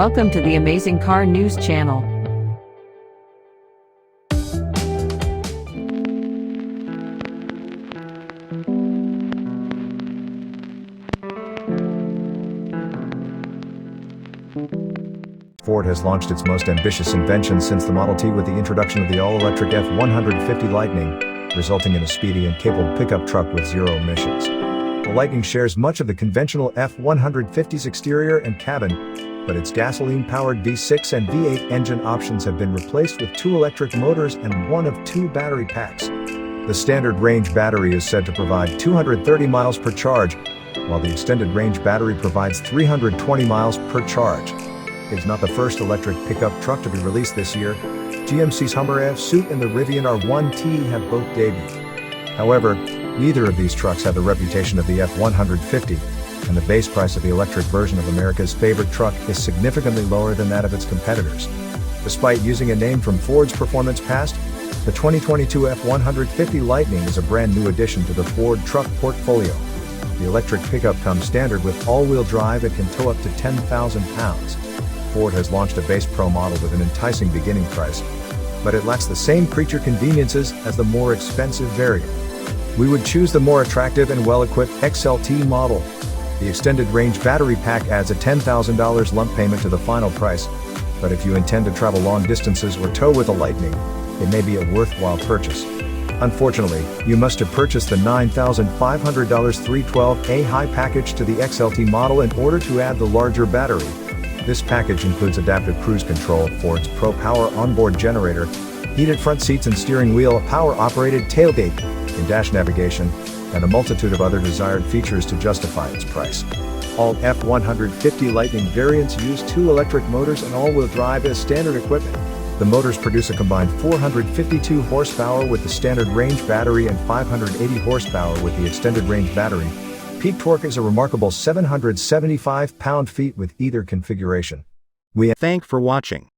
Welcome to the Amazing Car News Channel. Ford has launched its most ambitious invention since the Model T with the introduction of the all-electric F-150 Lightning, resulting in a speedy and capable pickup truck with zero emissions. The Lightning shares much of the conventional F-150's exterior and cabin, but its gasoline-powered V6 and V8 engine options have been replaced with 2 electric motors and 1 of 2 battery packs. The standard range battery is said to provide 230 miles per charge, while the extended range battery provides 320 miles per charge. It is not the first electric pickup truck to be released this year. GMC's Hummer F-Suit and the Rivian R1T have both debuted. However, neither of these trucks have the reputation of the F-150, and the base price of the electric version of America's favorite truck is significantly lower than that of its competitors. Despite using a name from Ford's performance past, the 2022 F-150 Lightning is a brand new addition to the Ford truck portfolio. The electric pickup comes standard with all-wheel drive and can tow up to 10,000 pounds. Ford has launched a base Pro model with an enticing beginning price, but it lacks the same creature conveniences as the more expensive variant. We would choose the more attractive and well-equipped XLT model. The extended range battery pack adds a $10,000 lump payment to the final price, but if you intend to travel long distances or tow with a Lightning, it may be a worthwhile purchase. Unfortunately, you must have purchased the $9,500 312A high package to the XLT model in order to add the larger battery. This package includes adaptive cruise control, Ford's Pro Power onboard generator, heated front seats and steering wheel, a power-operated tailgate, in-dash navigation, and a multitude of other desired features to justify its price. All F-150 Lightning variants use 2 electric motors and all-wheel drive as standard equipment. The motors produce a combined 452 horsepower with the standard range battery and 580 horsepower with the extended range battery. Peak torque is a remarkable 775 pound-feet with either configuration. Thank for watching.